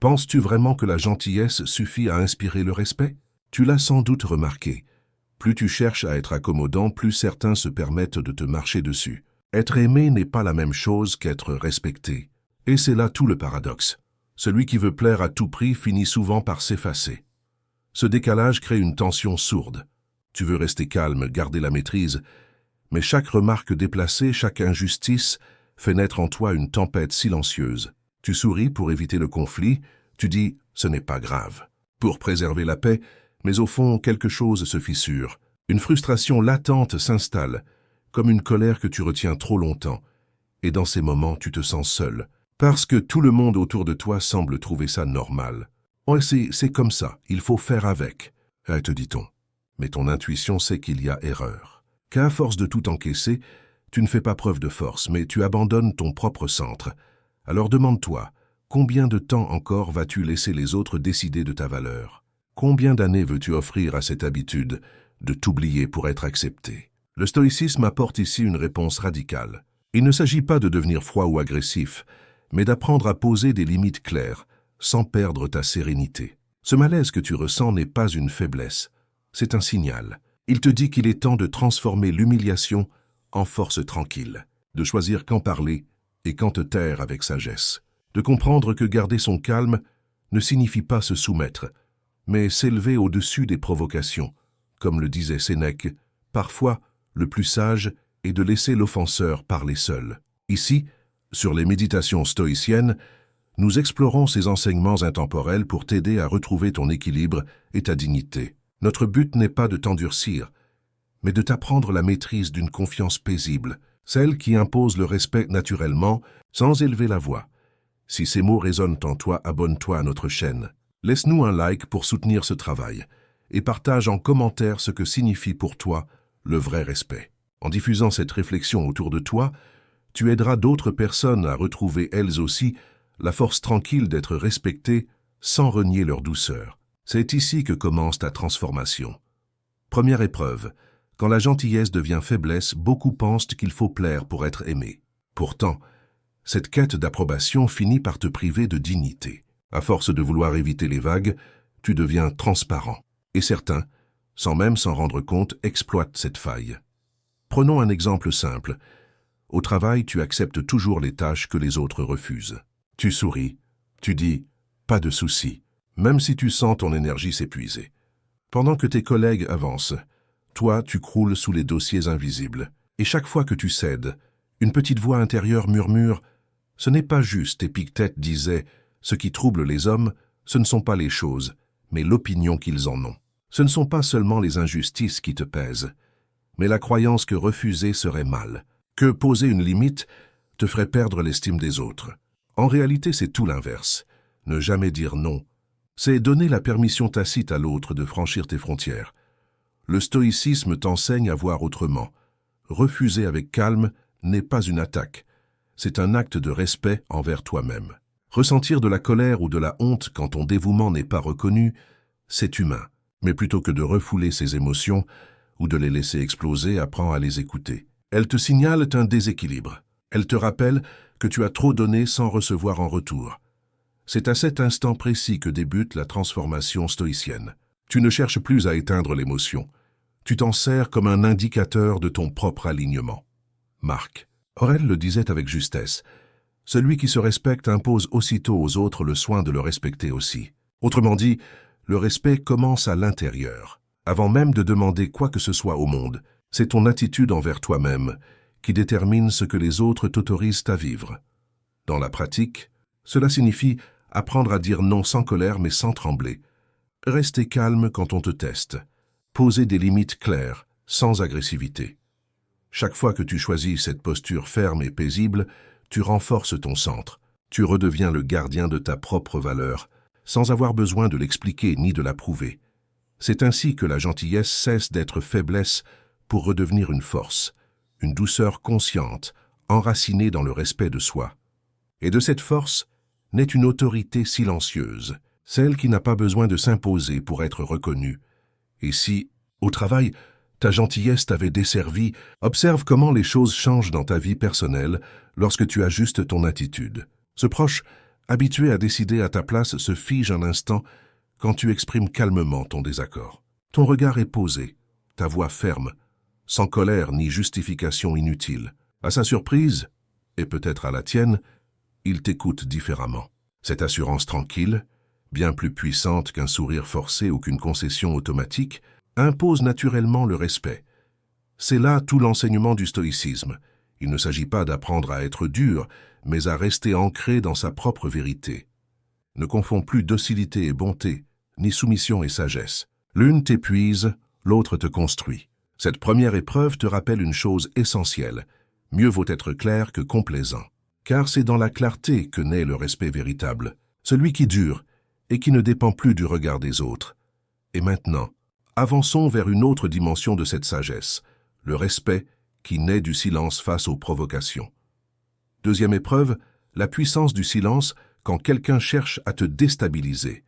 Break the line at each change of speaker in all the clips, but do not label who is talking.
Penses-tu vraiment que la gentillesse suffit à inspirer le respect? Tu l'as sans doute remarqué. Plus tu cherches à être accommodant, plus certains se permettent de te marcher dessus. Être aimé n'est pas la même chose qu'être respecté. Et c'est là tout le paradoxe. Celui qui veut plaire à tout prix finit souvent par s'effacer. Ce décalage crée une tension sourde. Tu veux rester calme, garder la maîtrise, mais chaque remarque déplacée, chaque injustice fait naître en toi une tempête silencieuse. Tu souris pour éviter le conflit, tu dis « ce n'est pas grave » pour préserver la paix, mais au fond quelque chose se fissure. Une frustration latente s'installe, comme une colère que tu retiens trop longtemps. Et dans ces moments, tu te sens seul, parce que tout le monde autour de toi semble trouver ça normal. Ouais, c'est comme ça, il faut faire avec, te dit-on. Mais ton intuition sait qu'il y a erreur. Qu'à force de tout encaisser, tu ne fais pas preuve de force, mais tu abandonnes ton propre centre. Alors demande-toi, combien de temps encore vas-tu laisser les autres décider de ta valeur? Combien d'années veux-tu offrir à cette habitude de t'oublier pour être accepté? Le stoïcisme apporte ici une réponse radicale. Il ne s'agit pas de devenir froid ou agressif, mais d'apprendre à poser des limites claires, sans perdre ta sérénité. Ce malaise que tu ressens n'est pas une faiblesse, c'est un signal. Il te dit qu'il est temps de transformer l'humiliation en force tranquille, de choisir quand parler et quand te taire avec sagesse, de comprendre que garder son calme ne signifie pas se soumettre, mais s'élever au-dessus des provocations. Comme le disait Sénèque, parfois, le plus sage est de laisser l'offenseur parler seul. Ici, sur les méditations stoïciennes, nous explorons ces enseignements intemporels pour t'aider à retrouver ton équilibre et ta dignité. Notre but n'est pas de t'endurcir, mais de t'apprendre la maîtrise d'une confiance paisible, celle qui impose le respect naturellement, sans élever la voix. Si ces mots résonnent en toi, abonne-toi à notre chaîne. Laisse-nous un like pour soutenir ce travail et partage en commentaire ce que signifie pour toi le vrai respect. En diffusant cette réflexion autour de toi, tu aideras d'autres personnes à retrouver elles aussi la force tranquille d'être respectées sans renier leur douceur. C'est ici que commence ta transformation. Première épreuve, quand la gentillesse devient faiblesse, beaucoup pensent qu'il faut plaire pour être aimé. Pourtant, cette quête d'approbation finit par te priver de dignité. À force de vouloir éviter les vagues, tu deviens transparent. Et certains, sans même s'en rendre compte, exploitent cette faille. Prenons un exemple simple. Au travail, tu acceptes toujours les tâches que les autres refusent. Tu souris, tu dis « pas de souci », même si tu sens ton énergie s'épuiser. Pendant que tes collègues avancent, toi, tu croules sous les dossiers invisibles. Et chaque fois que tu cèdes, une petite voix intérieure murmure « ce n'est pas juste », Épictète disait « ce qui trouble les hommes, ce ne sont pas les choses, mais l'opinion qu'ils en ont. Ce ne sont pas seulement les injustices qui te pèsent, mais la croyance que refuser serait mal, que poser une limite te ferait perdre l'estime des autres. En réalité, c'est tout l'inverse. Ne jamais dire non, c'est donner la permission tacite à l'autre de franchir tes frontières. Le stoïcisme t'enseigne à voir autrement. Refuser avec calme n'est pas une attaque, c'est un acte de respect envers toi-même. Ressentir de la colère ou de la honte quand ton dévouement n'est pas reconnu, c'est humain. Mais plutôt que de refouler ces émotions ou de les laisser exploser, apprends à les écouter. Elles te signalent un déséquilibre. Elles te rappellent que tu as trop donné sans recevoir en retour. C'est à cet instant précis que débute la transformation stoïcienne. Tu ne cherches plus à éteindre l'émotion. Tu t'en sers comme un indicateur de ton propre alignement. Marc Aurèle le disait avec justesse. Celui qui se respecte impose aussitôt aux autres le soin de le respecter aussi. Autrement dit, le respect commence à l'intérieur. Avant même de demander quoi que ce soit au monde, c'est ton attitude envers toi-même qui détermine ce que les autres t'autorisent à vivre. Dans la pratique, cela signifie apprendre à dire non sans colère mais sans trembler. Rester calme quand on te teste. Poser des limites claires, sans agressivité. Chaque fois que tu choisis cette posture ferme et paisible, tu renforces ton centre. Tu redeviens le gardien de ta propre valeur, sans avoir besoin de l'expliquer ni de la prouver. C'est ainsi que la gentillesse cesse d'être faiblesse pour redevenir une force, une douceur consciente, enracinée dans le respect de soi. Et de cette force naît une autorité silencieuse, celle qui n'a pas besoin de s'imposer pour être reconnue. Et si, au travail, ta gentillesse t'avait desservi, observe comment les choses changent dans ta vie personnelle lorsque tu ajustes ton attitude. Ce proche habitué à décider à ta place, se fige un instant quand tu exprimes calmement ton désaccord. Ton regard est posé, ta voix ferme, sans colère ni justification inutile. À sa surprise, et peut-être à la tienne, il t'écoute différemment. Cette assurance tranquille, bien plus puissante qu'un sourire forcé ou qu'une concession automatique, impose naturellement le respect. C'est là tout l'enseignement du stoïcisme. Il ne s'agit pas d'apprendre à être dur, mais à rester ancré dans sa propre vérité. Ne confonds plus docilité et bonté, ni soumission et sagesse. L'une t'épuise, l'autre te construit. Cette première épreuve te rappelle une chose essentielle. Mieux vaut être clair que complaisant. Car c'est dans la clarté que naît le respect véritable, celui qui dure et qui ne dépend plus du regard des autres. Et maintenant, avançons vers une autre dimension de cette sagesse, le respect qui naît du silence face aux provocations. Deuxième épreuve, la puissance du silence quand quelqu'un cherche à te déstabiliser.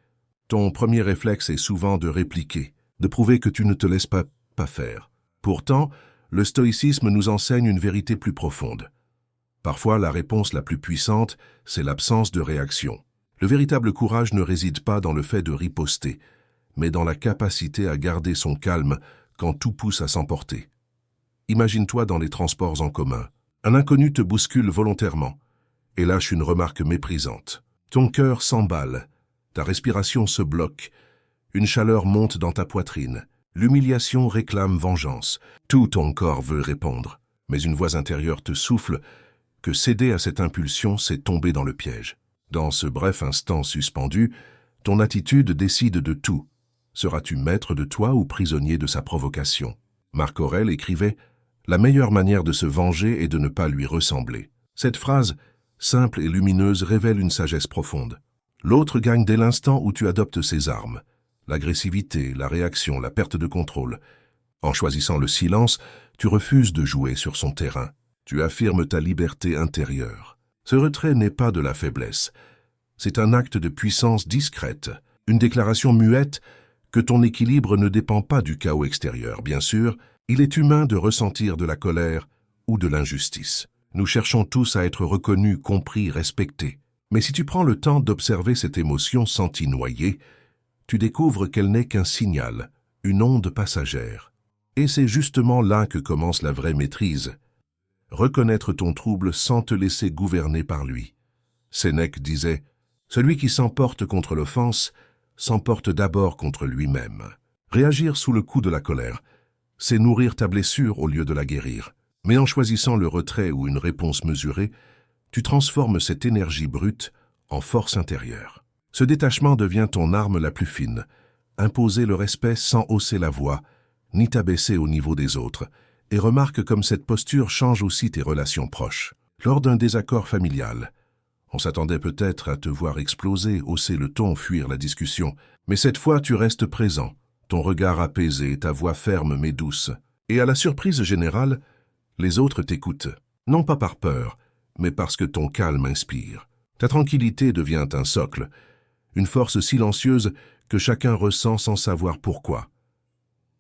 Ton premier réflexe est souvent de répliquer, de prouver que tu ne te laisses pas faire. Pourtant, le stoïcisme nous enseigne une vérité plus profonde. Parfois, la réponse la plus puissante, c'est l'absence de réaction. Le véritable courage ne réside pas dans le fait de riposter, mais dans la capacité à garder son calme quand tout pousse à s'emporter. Imagine-toi dans les transports en commun. Un inconnu te bouscule volontairement et lâche une remarque méprisante. Ton cœur s'emballe, ta respiration se bloque, une chaleur monte dans ta poitrine. L'humiliation réclame vengeance. Tout ton corps veut répondre, mais une voix intérieure te souffle que céder à cette impulsion, c'est tomber dans le piège. Dans ce bref instant suspendu, ton attitude décide de tout. Seras-tu maître de toi ou prisonnier de sa provocation? Marc Aurèle écrivait « La meilleure manière de se venger est de ne pas lui ressembler ». Cette phrase, simple et lumineuse, révèle une sagesse profonde. L'autre gagne dès l'instant où tu adoptes ses armes. L'agressivité, la réaction, la perte de contrôle. En choisissant le silence, tu refuses de jouer sur son terrain. Tu affirmes ta liberté intérieure. Ce retrait n'est pas de la faiblesse. C'est un acte de puissance discrète, une déclaration muette que ton équilibre ne dépend pas du chaos extérieur. Bien sûr, il est humain de ressentir de la colère ou de l'injustice. Nous cherchons tous à être reconnus, compris, respectés. Mais si tu prends le temps d'observer cette émotion sans t'y noyer, tu découvres qu'elle n'est qu'un signal, une onde passagère. Et c'est justement là que commence la vraie maîtrise. Reconnaître ton trouble sans te laisser gouverner par lui. Sénèque disait « Celui qui s'emporte contre l'offense s'emporte d'abord contre lui-même ». Réagir sous le coup de la colère, c'est nourrir ta blessure au lieu de la guérir. Mais en choisissant le retrait ou une réponse mesurée, tu transformes cette énergie brute en force intérieure. Ce détachement devient ton arme la plus fine. Imposer le respect sans hausser la voix, ni t'abaisser au niveau des autres. Et remarque comme cette posture change aussi tes relations proches. Lors d'un désaccord familial, on s'attendait peut-être à te voir exploser, hausser le ton, fuir la discussion. Mais cette fois, tu restes présent, ton regard apaisé, ta voix ferme mais douce. Et à la surprise générale, les autres t'écoutent. Non pas par peur, mais parce que ton calme inspire. Ta tranquillité devient un socle, une force silencieuse que chacun ressent sans savoir pourquoi.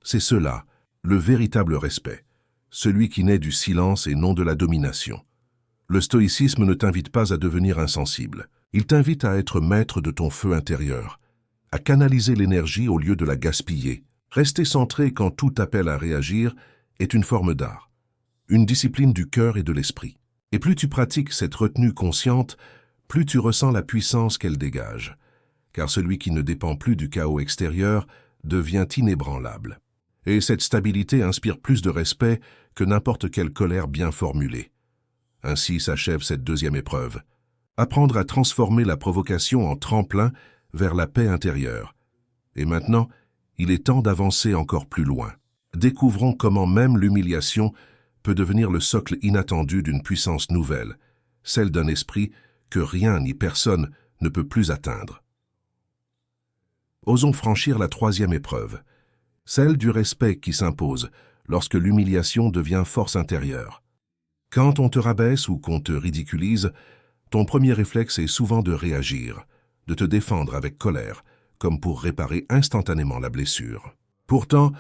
C'est cela, le véritable respect, celui qui naît du silence et non de la domination. Le stoïcisme ne t'invite pas à devenir insensible. Il t'invite à être maître de ton feu intérieur, à canaliser l'énergie au lieu de la gaspiller. Rester centré quand tout appelle à réagir est une forme d'art, une discipline du cœur et de l'esprit. Et plus tu pratiques cette retenue consciente, plus tu ressens la puissance qu'elle dégage. Car celui qui ne dépend plus du chaos extérieur devient inébranlable. Et cette stabilité inspire plus de respect que n'importe quelle colère bien formulée. Ainsi s'achève cette deuxième épreuve. Apprendre à transformer la provocation en tremplin vers la paix intérieure. Et maintenant, il est temps d'avancer encore plus loin. Découvrons comment même l'humiliation peut devenir le socle inattendu d'une puissance nouvelle, celle d'un esprit que rien ni personne ne peut plus atteindre. Osons franchir la troisième épreuve, celle du respect qui s'impose lorsque l'humiliation devient force intérieure. Quand on te rabaisse ou qu'on te ridiculise, ton premier réflexe est souvent de réagir, de te défendre avec colère, comme pour réparer instantanément la blessure. Pourtant,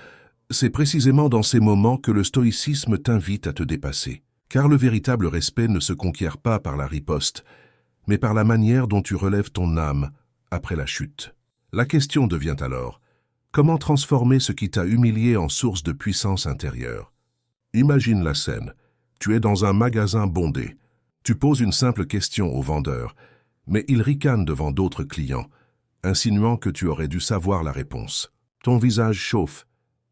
c'est précisément dans ces moments que le stoïcisme t'invite à te dépasser, car le véritable respect ne se conquiert pas par la riposte, mais par la manière dont tu relèves ton âme après la chute. La question devient alors, comment transformer ce qui t'a humilié en source de puissance intérieure? Imagine la scène. Tu es dans un magasin bondé. Tu poses une simple question au vendeur, mais il ricane devant d'autres clients, insinuant que tu aurais dû savoir la réponse. Ton visage chauffe,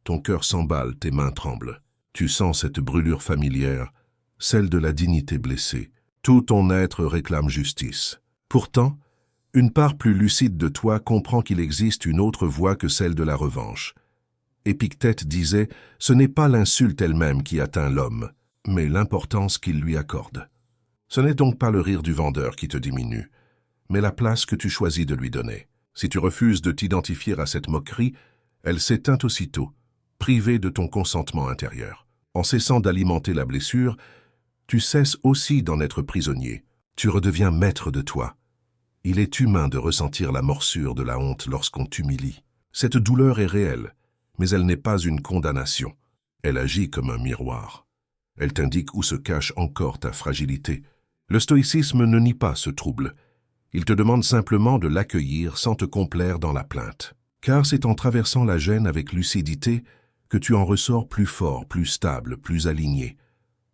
ton cœur s'emballe, tes mains tremblent. Tu sens cette brûlure familière, celle de la dignité blessée. Tout ton être réclame justice. Pourtant, une part plus lucide de toi comprend qu'il existe une autre voie que celle de la revanche. Épictète disait « Ce n'est pas l'insulte elle-même qui atteint l'homme, mais l'importance qu'il lui accorde. » Ce n'est donc pas le rire du vendeur qui te diminue, mais la place que tu choisis de lui donner. Si tu refuses de t'identifier à cette moquerie, elle s'éteint aussitôt, privée de ton consentement intérieur. En cessant d'alimenter la blessure, tu cesses aussi d'en être prisonnier. Tu redeviens maître de toi. Il est humain de ressentir la morsure de la honte lorsqu'on t'humilie. Cette douleur est réelle, mais elle n'est pas une condamnation. Elle agit comme un miroir. Elle t'indique où se cache encore ta fragilité. Le stoïcisme ne nie pas ce trouble. Il te demande simplement de l'accueillir sans te complaire dans la plainte. Car c'est en traversant la gêne avec lucidité que tu en ressors plus fort, plus stable, plus aligné.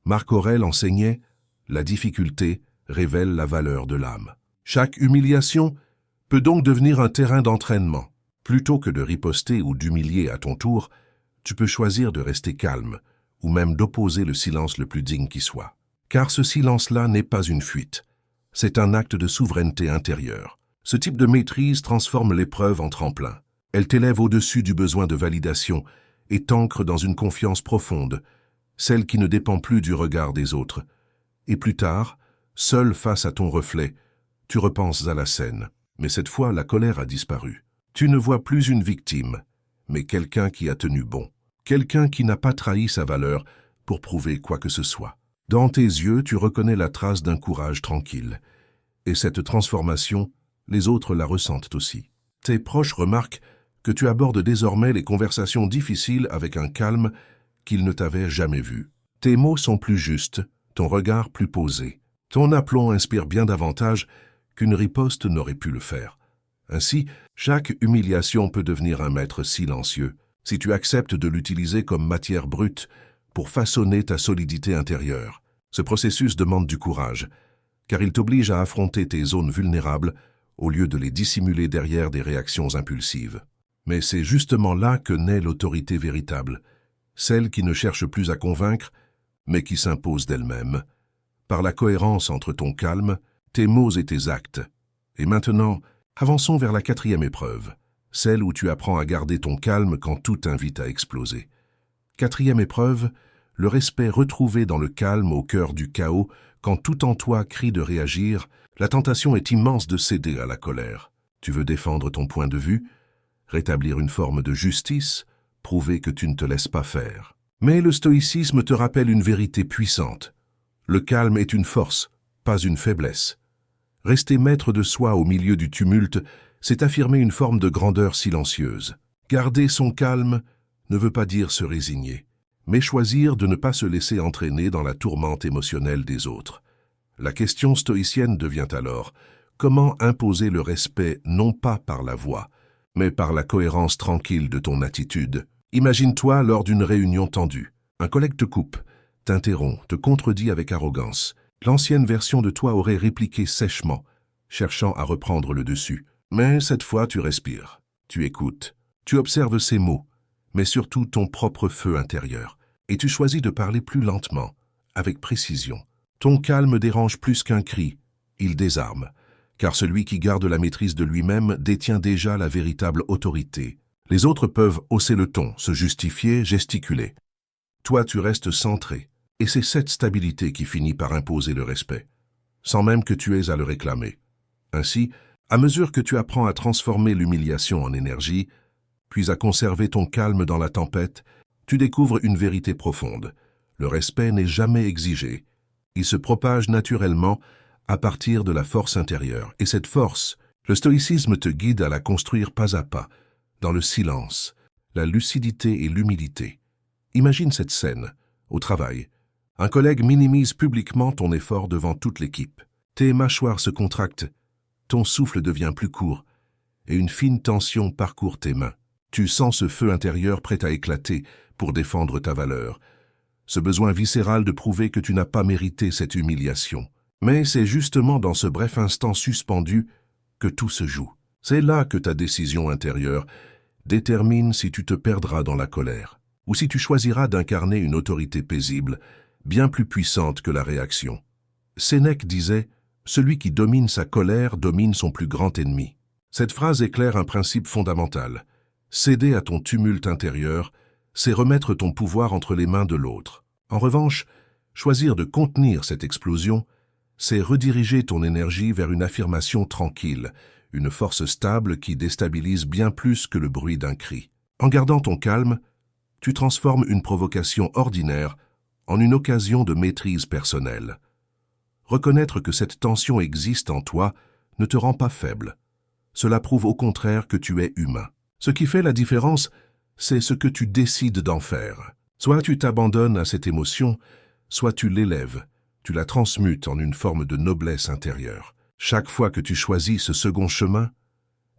Marc Aurèle enseignait « La difficulté révèle la valeur de l'âme ». Chaque humiliation peut donc devenir un terrain d'entraînement. Plutôt que de riposter ou d'humilier à ton tour, tu peux choisir de rester calme ou même d'opposer le silence le plus digne qui soit. Car ce silence-là n'est pas une fuite. C'est un acte de souveraineté intérieure. Ce type de maîtrise transforme l'épreuve en tremplin. Elle t'élève au-dessus du besoin de validation et t'ancre dans une confiance profonde, celle qui ne dépend plus du regard des autres. Et plus tard, seul face à ton reflet, tu repenses à la scène. Mais cette fois, la colère a disparu. Tu ne vois plus une victime, mais quelqu'un qui a tenu bon. Quelqu'un qui n'a pas trahi sa valeur pour prouver quoi que ce soit. Dans tes yeux, tu reconnais la trace d'un courage tranquille. Et cette transformation, les autres la ressentent aussi. Tes proches remarquent que tu abordes désormais les conversations difficiles avec un calme qu'ils ne t'avaient jamais vu. Tes mots sont plus justes, ton regard plus posé. Ton aplomb inspire bien davantage qu'une riposte n'aurait pu le faire. Ainsi, chaque humiliation peut devenir un maître silencieux, si tu acceptes de l'utiliser comme matière brute pour façonner ta solidité intérieure. Ce processus demande du courage, car il t'oblige à affronter tes zones vulnérables au lieu de les dissimuler derrière des réactions impulsives. Mais c'est justement là que naît l'autorité véritable, celle qui ne cherche plus à convaincre, mais qui s'impose d'elle-même, par la cohérence entre ton calme, tes mots et tes actes. Et maintenant, avançons vers la 4e épreuve, celle où tu apprends à garder ton calme quand tout invite à exploser. 4e épreuve, le respect retrouvé dans le calme au cœur du chaos, quand tout en toi crie de réagir, la tentation est immense de céder à la colère. Tu veux défendre ton point de vue, rétablir une forme de justice, prouver que tu ne te laisses pas faire. Mais le stoïcisme te rappelle une vérité puissante. Le calme est une force, pas une faiblesse. Rester maître de soi au milieu du tumulte, c'est affirmer une forme de grandeur silencieuse. Garder son calme ne veut pas dire se résigner, mais choisir de ne pas se laisser entraîner dans la tourmente émotionnelle des autres. La question stoïcienne devient alors, comment imposer le respect non pas par la voix, mais par la cohérence tranquille de ton attitude. Imagine-toi lors d'une réunion tendue. Un collègue te coupe, t'interrompt, te contredit avec arrogance. L'ancienne version de toi aurait répliqué sèchement, cherchant à reprendre le dessus. Mais cette fois, tu respires, tu écoutes, tu observes ses mots, mais surtout ton propre feu intérieur. Et tu choisis de parler plus lentement, avec précision. Ton calme dérange plus qu'un cri, il désarme, car celui qui garde la maîtrise de lui-même détient déjà la véritable autorité. Les autres peuvent hausser le ton, se justifier, gesticuler. Toi, tu restes centré, et c'est cette stabilité qui finit par imposer le respect, sans même que tu aies à le réclamer. Ainsi, à mesure que tu apprends à transformer l'humiliation en énergie, puis à conserver ton calme dans la tempête, tu découvres une vérité profonde. Le respect n'est jamais exigé. Il se propage naturellement à partir de la force intérieure. Et cette force, le stoïcisme te guide à la construire pas à pas, dans le silence, la lucidité et l'humilité. Imagine cette scène, au travail. Un collègue minimise publiquement ton effort devant toute l'équipe. Tes mâchoires se contractent, ton souffle devient plus court, et une fine tension parcourt tes mains. Tu sens ce feu intérieur prêt à éclater pour défendre ta valeur. Ce besoin viscéral de prouver que tu n'as pas mérité cette humiliation. Mais c'est justement dans ce bref instant suspendu que tout se joue. C'est là que ta décision intérieure détermine si tu te perdras dans la colère, ou si tu choisiras d'incarner une autorité paisible, bien plus puissante que la réaction. Sénèque disait « Celui qui domine sa colère domine son plus grand ennemi ». Cette phrase éclaire un principe fondamental. Céder à ton tumulte intérieur, c'est remettre ton pouvoir entre les mains de l'autre. En revanche, choisir de contenir cette explosion, c'est rediriger ton énergie vers une affirmation tranquille, une force stable qui déstabilise bien plus que le bruit d'un cri. En gardant ton calme, tu transformes une provocation ordinaire en une occasion de maîtrise personnelle. Reconnaître que cette tension existe en toi ne te rend pas faible. Cela prouve au contraire que tu es humain. Ce qui fait la différence, c'est ce que tu décides d'en faire. Soit tu t'abandonnes à cette émotion, soit tu l'élèves, tu la transmutes en une forme de noblesse intérieure. Chaque fois que tu choisis ce second chemin,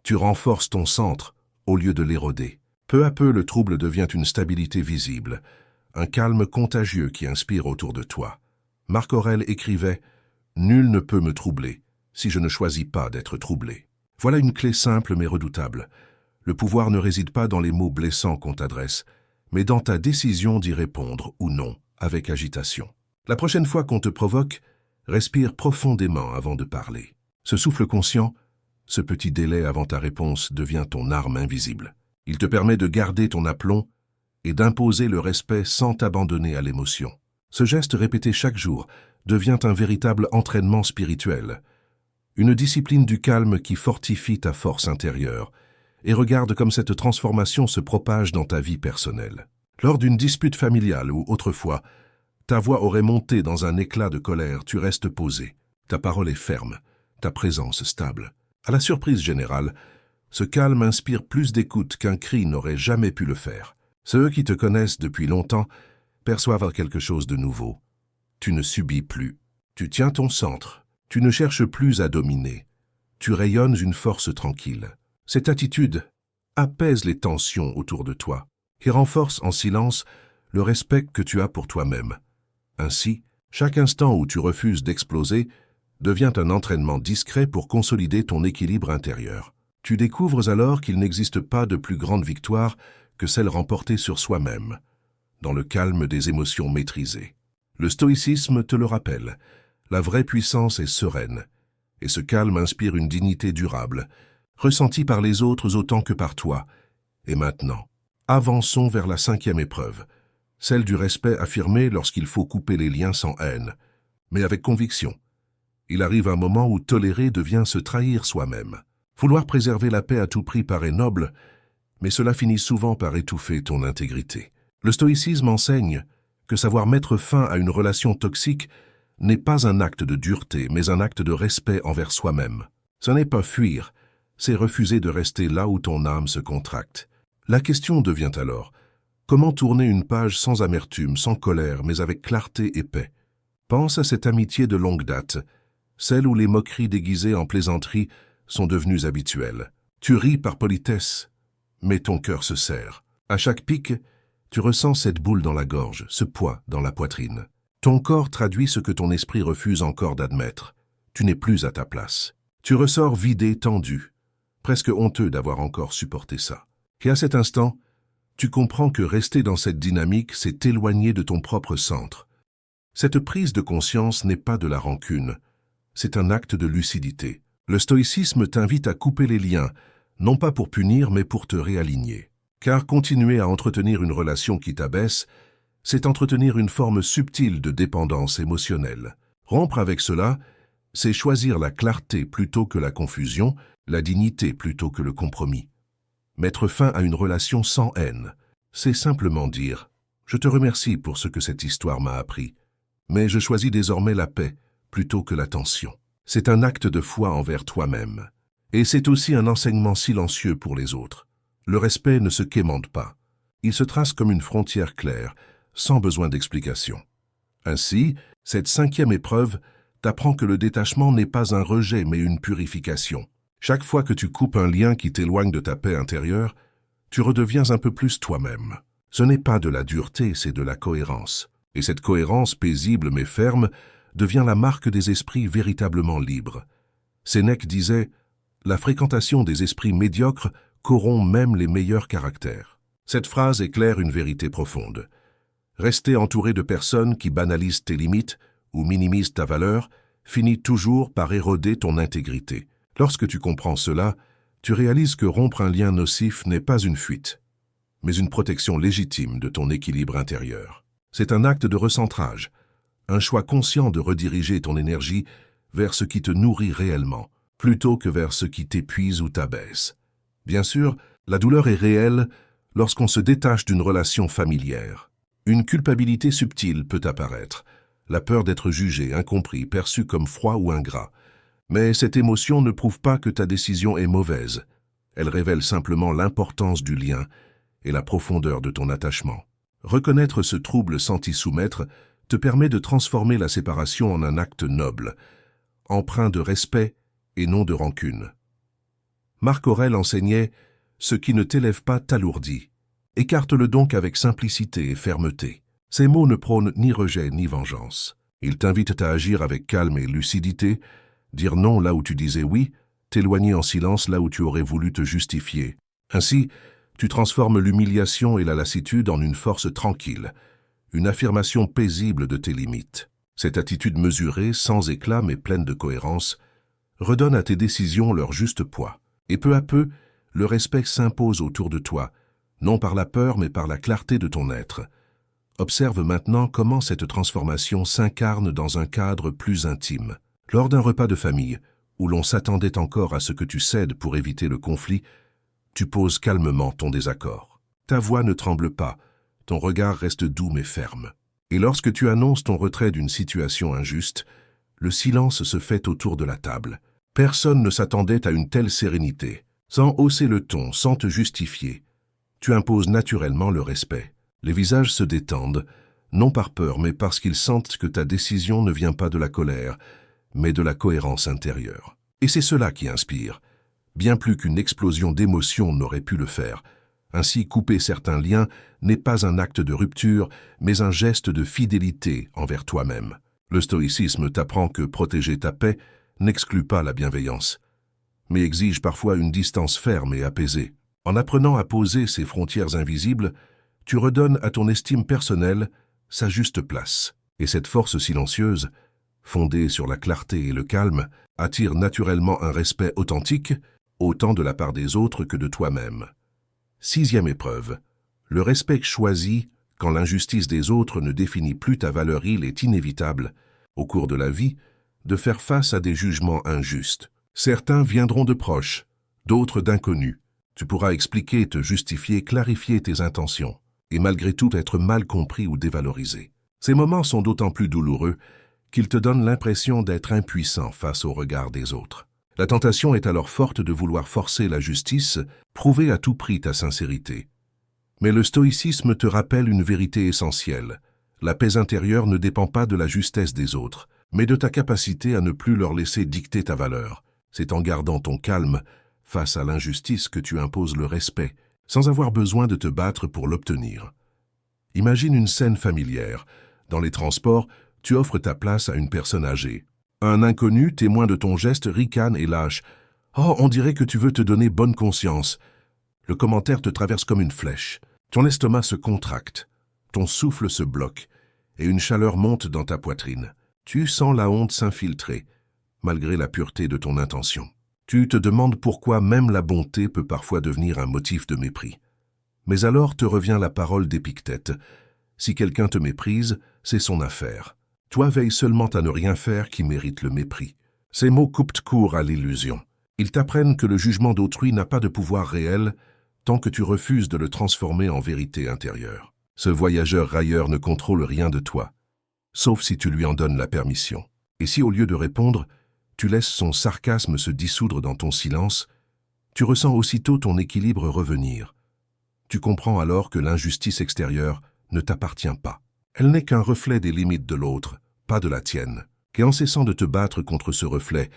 tu renforces ton centre au lieu de l'éroder. Peu à peu, le trouble devient une stabilité visible, un calme contagieux qui inspire autour de toi. Marc Aurèle écrivait « Nul ne peut me troubler si je ne choisis pas d'être troublé ». Voilà une clé simple mais redoutable. Le pouvoir ne réside pas dans les mots blessants qu'on t'adresse, mais dans ta décision d'y répondre ou non, avec agitation. La prochaine fois qu'on te provoque, respire profondément avant de parler. Ce souffle conscient, ce petit délai avant ta réponse devient ton arme invisible. Il te permet de garder ton aplomb et d'imposer le respect sans t'abandonner à l'émotion. Ce geste répété chaque jour devient un véritable entraînement spirituel, une discipline du calme qui fortifie ta force intérieure, et regarde comme cette transformation se propage dans ta vie personnelle. Lors d'une dispute familiale ou autrefois, ta voix aurait monté dans un éclat de colère, tu restes posé. Ta parole est ferme, ta présence stable. À la surprise générale, ce calme inspire plus d'écoute qu'un cri n'aurait jamais pu le faire. Ceux qui te connaissent depuis longtemps perçoivent quelque chose de nouveau. Tu ne subis plus. Tu tiens ton centre. Tu ne cherches plus à dominer. Tu rayonnes une force tranquille. Cette attitude apaise les tensions autour de toi et renforce en silence le respect que tu as pour toi-même. Ainsi, chaque instant où tu refuses d'exploser devient un entraînement discret pour consolider ton équilibre intérieur. Tu découvres alors qu'il n'existe pas de plus grande victoire que celle remportée sur soi-même, dans le calme des émotions maîtrisées. Le stoïcisme te le rappelle, la vraie puissance est sereine, et ce calme inspire une dignité durable, ressentie par les autres autant que par toi. Et maintenant, avançons vers la 5e épreuve, celle du respect affirmé lorsqu'il faut couper les liens sans haine, mais avec conviction. Il arrive un moment où tolérer devient se trahir soi-même. Vouloir préserver la paix à tout prix paraît noble, mais cela finit souvent par étouffer ton intégrité. Le stoïcisme enseigne que savoir mettre fin à une relation toxique n'est pas un acte de dureté, mais un acte de respect envers soi-même. Ce n'est pas fuir, c'est refuser de rester là où ton âme se contracte. La question devient alors, comment tourner une page sans amertume, sans colère, mais avec clarté et paix? Pense à cette amitié de longue date, celle où les moqueries déguisées en plaisanterie sont devenues habituelles. Tu ris par politesse, mais ton cœur se serre. À chaque pic, tu ressens cette boule dans la gorge, ce poids dans la poitrine. Ton corps traduit ce que ton esprit refuse encore d'admettre. Tu n'es plus à ta place. Tu ressors vidé, tendu, presque honteux d'avoir encore supporté ça. Et à cet instant, tu comprends que rester dans cette dynamique, c'est t'éloigner de ton propre centre. Cette prise de conscience n'est pas de la rancune, c'est un acte de lucidité. Le stoïcisme t'invite à couper les liens, non pas pour punir, mais pour te réaligner. Car continuer à entretenir une relation qui t'abaisse, c'est entretenir une forme subtile de dépendance émotionnelle. Rompre avec cela, c'est choisir la clarté plutôt que la confusion, la dignité plutôt que le compromis. Mettre fin à une relation sans haine, c'est simplement dire « Je te remercie pour ce que cette histoire m'a appris, mais je choisis désormais la paix plutôt que la tension. » C'est un acte de foi envers toi-même. Et c'est aussi un enseignement silencieux pour les autres. Le respect ne se quémande pas. Il se trace comme une frontière claire, sans besoin d'explication. Ainsi, cette 5e épreuve T'apprends que le détachement n'est pas un rejet mais une purification. Chaque fois que tu coupes un lien qui t'éloigne de ta paix intérieure, tu redeviens un peu plus toi-même. Ce n'est pas de la dureté, c'est de la cohérence. Et cette cohérence paisible mais ferme devient la marque des esprits véritablement libres. Sénèque disait « La fréquentation des esprits médiocres corrompt même les meilleurs caractères ». Cette phrase éclaire une vérité profonde. Rester entouré de personnes qui banalisent tes limites ou minimisent ta valeur finit toujours par éroder ton intégrité. Lorsque tu comprends cela, tu réalises que rompre un lien nocif n'est pas une fuite, mais une protection légitime de ton équilibre intérieur. C'est un acte de recentrage, un choix conscient de rediriger ton énergie vers ce qui te nourrit réellement, plutôt que vers ce qui t'épuise ou t'abaisse. Bien sûr, la douleur est réelle lorsqu'on se détache d'une relation familière. Une culpabilité subtile peut apparaître, la peur d'être jugé, incompris, perçu comme froid ou ingrat. Mais cette émotion ne prouve pas que ta décision est mauvaise. Elle révèle simplement l'importance du lien et la profondeur de ton attachement. Reconnaître ce trouble sans t'y soumettre te permet de transformer la séparation en un acte noble, empreint de respect et non de rancune. Marc Aurèle enseignait « Ce qui ne t'élève pas t'alourdit ». Écarte-le donc avec simplicité et fermeté. Ces mots ne prônent ni rejet ni vengeance. Ils t'invitent à agir avec calme et lucidité, dire non là où tu disais oui, t'éloigner en silence là où tu aurais voulu te justifier. Ainsi, tu transformes l'humiliation et la lassitude en une force tranquille, une affirmation paisible de tes limites. Cette attitude mesurée, sans éclat mais pleine de cohérence, redonne à tes décisions leur juste poids. Et peu à peu, le respect s'impose autour de toi, non par la peur mais par la clarté de ton être. Observe maintenant comment cette transformation s'incarne dans un cadre plus intime. Lors d'un repas de famille, où l'on s'attendait encore à ce que tu cèdes pour éviter le conflit, tu poses calmement ton désaccord. Ta voix ne tremble pas, ton regard reste doux mais ferme. Et lorsque tu annonces ton retrait d'une situation injuste, le silence se fait autour de la table. Personne ne s'attendait à une telle sérénité. Sans hausser le ton, sans te justifier, tu imposes naturellement le respect. Les visages se détendent, non par peur, mais parce qu'ils sentent que ta décision ne vient pas de la colère, mais de la cohérence intérieure. Et c'est cela qui inspire, bien plus qu'une explosion d'émotions n'aurait pu le faire. Ainsi, couper certains liens n'est pas un acte de rupture, mais un geste de fidélité envers toi-même. Le stoïcisme t'apprend que protéger ta paix n'exclut pas la bienveillance, mais exige parfois une distance ferme et apaisée. En apprenant à poser ces frontières invisibles, tu redonnes à ton estime personnelle sa juste place. Et cette force silencieuse, fondée sur la clarté et le calme, attire naturellement un respect authentique, autant de la part des autres que de toi-même. 6e épreuve. Le respect choisi quand l'injustice des autres ne définit plus ta valeur. Il est inévitable, au cours de la vie, de faire face à des jugements injustes. Certains viendront de proches, d'autres d'inconnus. Tu pourras expliquer, te justifier, clarifier tes intentions, et malgré tout être mal compris ou dévalorisé. Ces moments sont d'autant plus douloureux qu'ils te donnent l'impression d'être impuissant face au regard des autres. La tentation est alors forte de vouloir forcer la justice, prouver à tout prix ta sincérité. Mais le stoïcisme te rappelle une vérité essentielle. La paix intérieure ne dépend pas de la justesse des autres, mais de ta capacité à ne plus leur laisser dicter ta valeur. C'est en gardant ton calme face à l'injustice que tu imposes le respect, sans avoir besoin de te battre pour l'obtenir. Imagine une scène familière. Dans les transports, tu offres ta place à une personne âgée. Un inconnu, témoin de ton geste, ricane et lâche. « Oh, on dirait que tu veux te donner bonne conscience. » Le commentaire te traverse comme une flèche. Ton estomac se contracte, ton souffle se bloque, et une chaleur monte dans ta poitrine. Tu sens la honte s'infiltrer, malgré la pureté de ton intention. Tu te demandes pourquoi même la bonté peut parfois devenir un motif de mépris. Mais alors te revient la parole d'Épictète. Si quelqu'un te méprise, c'est son affaire. Toi veille seulement à ne rien faire qui mérite le mépris. Ces mots coupent court à l'illusion. Ils t'apprennent que le jugement d'autrui n'a pas de pouvoir réel tant que tu refuses de le transformer en vérité intérieure. Ce voyageur railleur ne contrôle rien de toi, sauf si tu lui en donnes la permission. Et si au lieu de répondre, tu laisses son sarcasme se dissoudre dans ton silence, tu ressens aussitôt ton équilibre revenir. Tu comprends alors que l'injustice extérieure ne t'appartient pas. Elle n'est qu'un reflet des limites de l'autre, pas de la tienne. qu'en cessant de te battre contre ce reflet,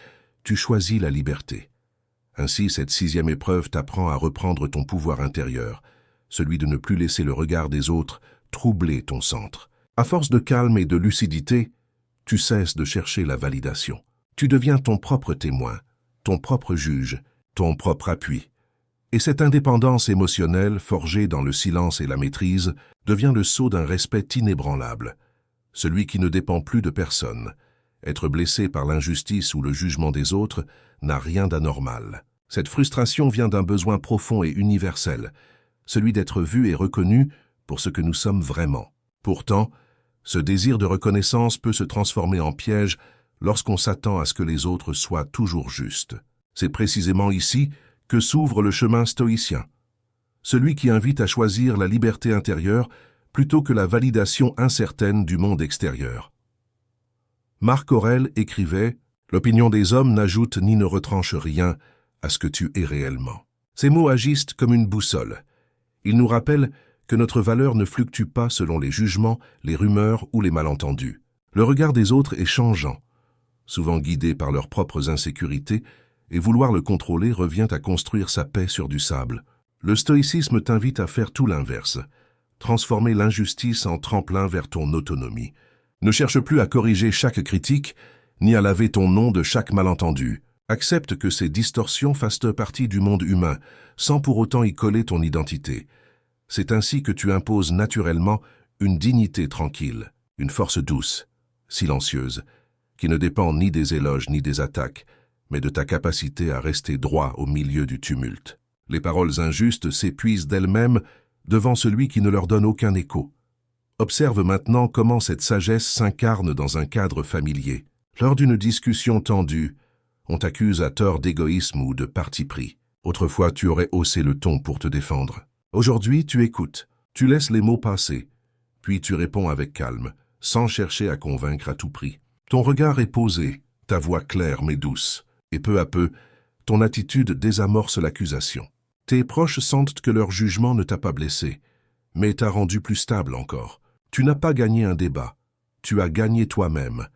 tu choisis la liberté. Ainsi, cette 6e épreuve t'apprend à reprendre ton pouvoir intérieur, celui de ne plus laisser le regard des autres troubler ton centre. À force de calme et de lucidité, tu cesses de chercher la validation. Tu deviens ton propre témoin, ton propre juge, ton propre appui. Et cette indépendance émotionnelle, forgée dans le silence et la maîtrise, devient le sceau d'un respect inébranlable, celui qui ne dépend plus de personne. Être blessé par l'injustice ou le jugement des autres n'a rien d'anormal. Cette frustration vient d'un besoin profond et universel, celui d'être vu et reconnu pour ce que nous sommes vraiment. Pourtant, ce désir de reconnaissance peut se transformer en piège lorsqu'on s'attend à ce que les autres soient toujours justes. C'est précisément ici que s'ouvre le chemin stoïcien, celui qui invite à choisir la liberté intérieure plutôt que la validation incertaine du monde extérieur. Marc Aurèle écrivait « L'opinion des hommes n'ajoute ni ne retranche rien à ce que tu es réellement ». Ces mots agissent comme une boussole. Ils nous rappellent que notre valeur ne fluctue pas selon les jugements, les rumeurs ou les malentendus. Le regard des autres est changeant, souvent guidé par leurs propres insécurités, et vouloir le contrôler revient à construire sa paix sur du sable. Le stoïcisme t'invite à faire tout l'inverse, transformer l'injustice en tremplin vers ton autonomie. Ne cherche plus à corriger chaque critique, ni à laver ton nom de chaque malentendu. Accepte que ces distorsions fassent partie du monde humain, sans pour autant y coller ton identité. C'est ainsi que tu imposes naturellement une dignité tranquille, une force douce, silencieuse, qui ne dépend ni des éloges ni des attaques, mais de ta capacité à rester droit au milieu du tumulte. Les paroles injustes s'épuisent d'elles-mêmes devant celui qui ne leur donne aucun écho. Observe maintenant comment cette sagesse s'incarne dans un cadre familier. Lors d'une discussion tendue, on t'accuse à tort d'égoïsme ou de parti pris. Autrefois, tu aurais haussé le ton pour te défendre. Aujourd'hui, tu écoutes, tu laisses les mots passer, puis tu réponds avec calme, sans chercher à convaincre à tout prix. Ton regard est posé, ta voix claire mais douce, et peu à peu, ton attitude désamorce l'accusation. Tes proches sentent que leur jugement ne t'a pas blessé, mais t'a rendu plus stable encore. Tu n'as pas gagné un débat, tu as gagné toi-même.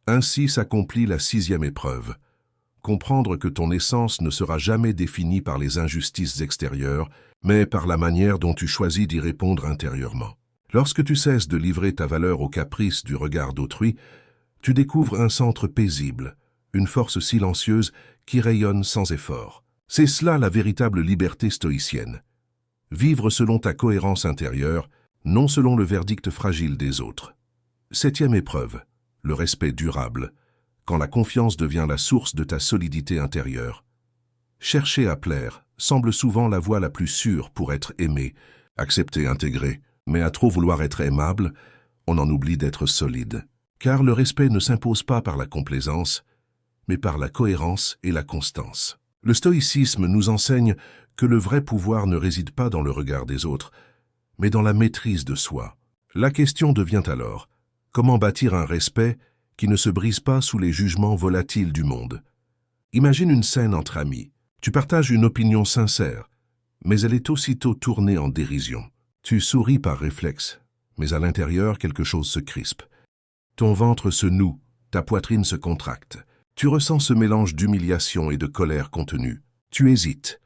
Ainsi s'accomplit la 6e épreuve. Comprendre que ton essence ne sera jamais définie par les injustices extérieures, mais par la manière dont tu choisis d'y répondre intérieurement. Lorsque tu cesses de livrer ta valeur aux caprices du regard d'autrui, tu découvres un centre paisible, une force silencieuse qui rayonne sans effort. C'est cela la véritable liberté stoïcienne. Vivre selon ta cohérence intérieure, non selon le verdict fragile des autres. 7e épreuve, le respect durable, quand la confiance devient la source de ta solidité intérieure. Chercher à plaire semble souvent la voie la plus sûre pour être aimé, accepté, intégré, mais à trop vouloir être aimable, on en oublie d'être solide. Car le respect ne s'impose pas par la complaisance, mais par la cohérence et la constance. Le stoïcisme nous enseigne que le vrai pouvoir ne réside pas dans le regard des autres, mais dans la maîtrise de soi. La question devient alors, comment bâtir un respect qui ne se brise pas sous les jugements volatiles du monde? Imagine une scène entre amis. Tu partages une opinion sincère, mais elle est aussitôt tournée en dérision. Tu souris par réflexe, mais à l'intérieur, quelque chose se crispe. Ton ventre se noue, ta poitrine se contracte. Tu ressens ce mélange d'humiliation et de colère contenue. Tu hésites,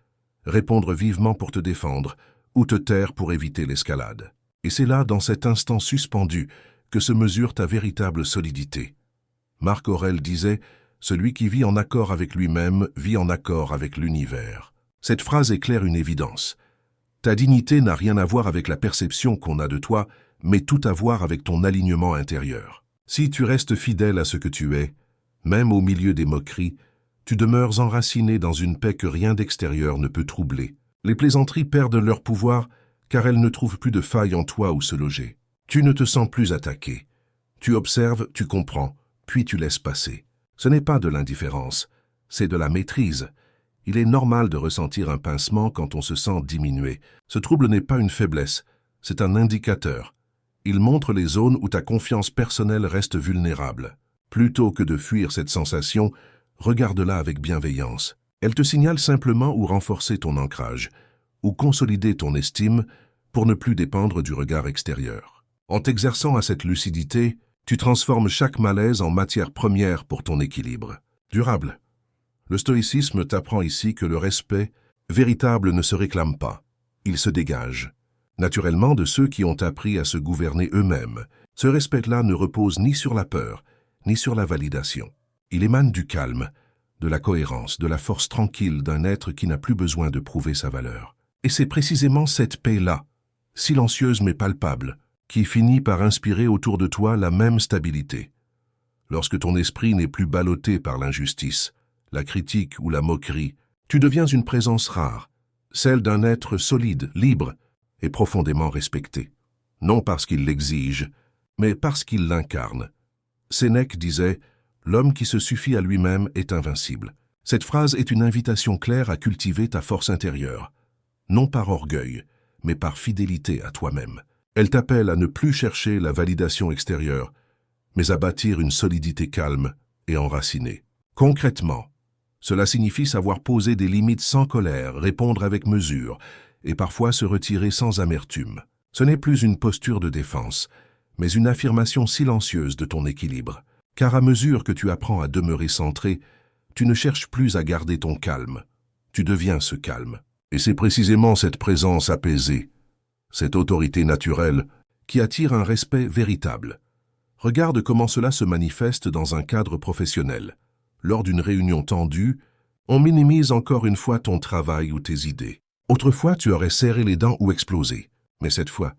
répondre vivement pour te défendre ou te taire pour éviter l'escalade. Et c'est là, dans cet instant suspendu, que se mesure ta véritable solidité. Marc Aurèle disait « Celui qui vit en accord avec lui-même vit en accord avec l'univers ». Cette phrase éclaire une évidence. Ta dignité n'a rien à voir avec la perception qu'on a de toi, mais tout à voir avec ton alignement intérieur. Si tu restes fidèle à ce que tu es, même au milieu des moqueries, tu demeures enraciné dans une paix que rien d'extérieur ne peut troubler. Les plaisanteries perdent leur pouvoir car elles ne trouvent plus de faille en toi où se loger. Tu ne te sens plus attaqué. Tu observes, tu comprends, puis tu laisses passer. Ce n'est pas de l'indifférence, c'est de la maîtrise. Il est normal de ressentir un pincement quand on se sent diminué. Ce trouble n'est pas une faiblesse, c'est un indicateur. Il montre les zones où ta confiance personnelle reste vulnérable. Plutôt que de fuir cette sensation, regarde-la avec bienveillance. Elle te signale simplement où renforcer ton ancrage, ou consolider ton estime pour ne plus dépendre du regard extérieur. En t'exerçant à cette lucidité, Tu transformes chaque malaise en matière première pour ton équilibre. Durable. Le stoïcisme t'apprend ici que le respect véritable ne se réclame pas. Il se dégage. Naturellement de ceux qui ont appris à se gouverner eux-mêmes. Ce respect-là ne repose ni sur la peur, ni sur la validation. Il émane du calme, de la cohérence, de la force tranquille d'un être qui n'a plus besoin de prouver sa valeur. Et c'est précisément cette paix-là, silencieuse mais palpable, qui finit par inspirer autour de toi la même stabilité. Lorsque ton esprit n'est plus ballotté par l'injustice, la critique ou la moquerie, tu deviens une présence rare, celle d'un être solide, libre et profondément respecté. Non parce qu'il l'exige, mais parce qu'il l'incarne. Sénèque disait « L'homme qui se suffit à lui-même est invincible ». Cette phrase est une invitation claire à cultiver ta force intérieure, non par orgueil, mais par fidélité à toi-même. Elle t'appelle à ne plus chercher la validation extérieure, mais à bâtir une solidité calme et enracinée. Concrètement, cela signifie savoir poser des limites sans colère, répondre avec mesure, et parfois se retirer sans amertume. Ce n'est plus une posture de défense, mais une affirmation silencieuse de ton équilibre. Car à mesure que tu apprends à demeurer centré, tu ne cherches plus à garder ton calme. Tu deviens ce calme. Et c'est précisément cette présence apaisée, cette autorité naturelle, qui attire un respect véritable. Regarde comment cela se manifeste dans un cadre professionnel. Lors d'une réunion tendue, on minimise encore une fois ton travail ou tes idées. Autrefois, tu aurais serré les dents ou explosé. Mais cette fois,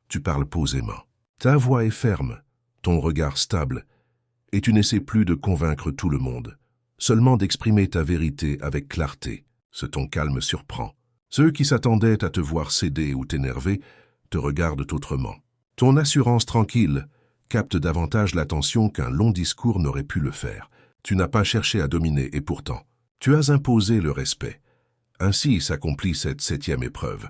tu parles posément. Ta voix est ferme, ton regard stable, et tu n'essaies plus de convaincre tout le monde, seulement d'exprimer ta vérité avec clarté. Ce ton calme surprend. Ceux qui s'attendaient à te voir céder ou t'énerver te regardent autrement. Ton assurance tranquille capte davantage l'attention qu'un long discours n'aurait pu le faire. Tu n'as pas cherché à dominer et pourtant, tu as imposé le respect. Ainsi s'accomplit cette 7e épreuve.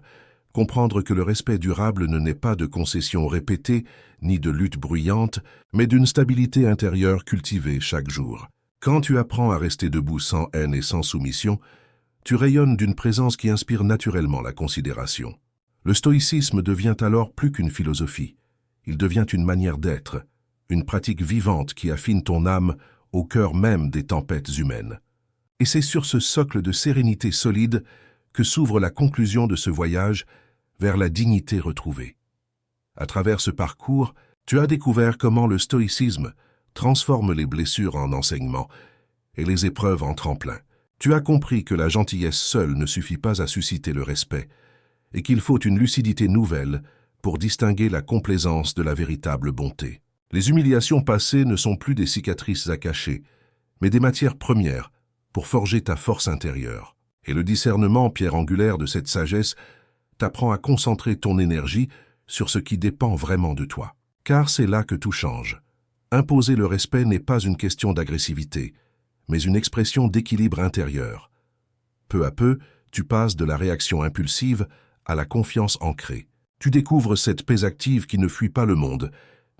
Comprendre que le respect durable ne naît pas de concessions répétées, ni de luttes bruyantes, mais d'une stabilité intérieure cultivée chaque jour. Quand tu apprends à rester debout sans haine et sans soumission, tu rayonnes d'une présence qui inspire naturellement la considération. Le stoïcisme devient alors plus qu'une philosophie. Il devient une manière d'être, une pratique vivante qui affine ton âme au cœur même des tempêtes humaines. Et c'est sur ce socle de sérénité solide que s'ouvre la conclusion de ce voyage vers la dignité retrouvée. À travers ce parcours, tu as découvert comment le stoïcisme transforme les blessures en enseignement et les épreuves en tremplin. Tu as compris que la gentillesse seule ne suffit pas à susciter le respect et qu'il faut une lucidité nouvelle pour distinguer la complaisance de la véritable bonté. Les humiliations passées ne sont plus des cicatrices à cacher, mais des matières premières pour forger ta force intérieure. Et le discernement, pierre angulaire de cette sagesse, t'apprend à concentrer ton énergie sur ce qui dépend vraiment de toi. Car c'est là que tout change. Imposer le respect n'est pas une question d'agressivité, mais une expression d'équilibre intérieur. Peu à peu, tu passes de la réaction impulsive à la confiance ancrée. Tu découvres cette paix active qui ne fuit pas le monde,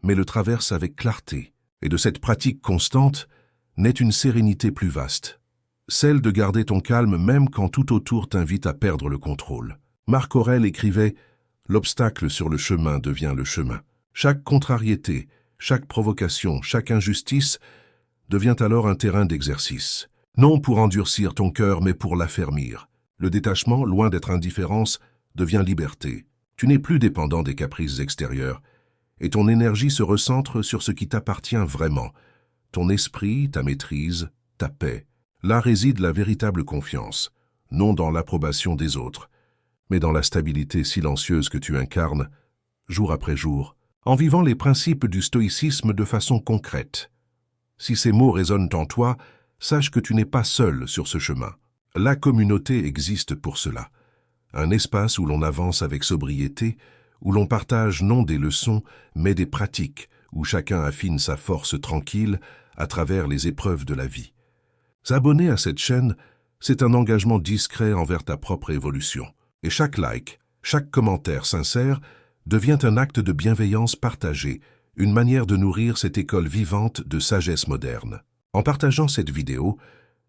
mais le traverse avec clarté. Et de cette pratique constante naît une sérénité plus vaste. Celle de garder ton calme même quand tout autour t'invite à perdre le contrôle. Marc Aurèle écrivait « L'obstacle sur le chemin devient le chemin ». Chaque contrariété, chaque provocation, chaque injustice devient alors un terrain d'exercice. Non pour endurcir ton cœur, mais pour l'affermir. Le détachement, loin d'être indifférence, devient liberté. Tu n'es plus dépendant des caprices extérieurs, et ton énergie se recentre sur ce qui t'appartient vraiment. Ton esprit, ta maîtrise, ta paix. Là réside la véritable confiance, non dans l'approbation des autres, mais dans la stabilité silencieuse que tu incarnes, jour après jour, en vivant les principes du stoïcisme de façon concrète. Si ces mots résonnent en toi, sache que tu n'es pas seul sur ce chemin. La communauté existe pour cela. Un espace où l'on avance avec sobriété, où l'on partage non des leçons, mais des pratiques, où chacun affine sa force tranquille à travers les épreuves de la vie. S'abonner à cette chaîne, c'est un engagement discret envers ta propre évolution. Et chaque like, chaque commentaire sincère devient un acte de bienveillance partagée, une manière de nourrir cette école vivante de sagesse moderne. En partageant cette vidéo,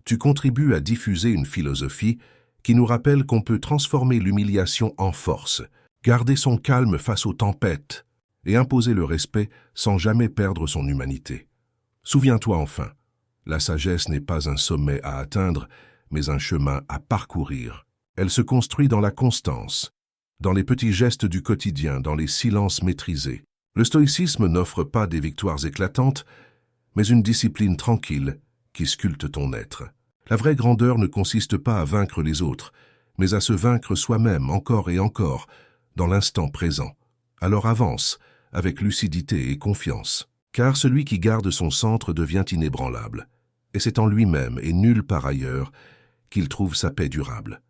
tu contribues à diffuser une philosophie qui nous rappelle qu'on peut transformer l'humiliation en force, garder son calme face aux tempêtes et imposer le respect sans jamais perdre son humanité. Souviens-toi enfin, la sagesse n'est pas un sommet à atteindre, mais un chemin à parcourir. Elle se construit dans la constance, dans les petits gestes du quotidien, dans les silences maîtrisés. Le stoïcisme n'offre pas des victoires éclatantes, mais une discipline tranquille qui sculpte ton être. La vraie grandeur ne consiste pas à vaincre les autres, mais à se vaincre soi-même encore et encore, dans l'instant présent. Alors avance, avec lucidité et confiance. Car celui qui garde son centre devient inébranlable, et c'est en lui-même et nulle part ailleurs qu'il trouve sa paix durable.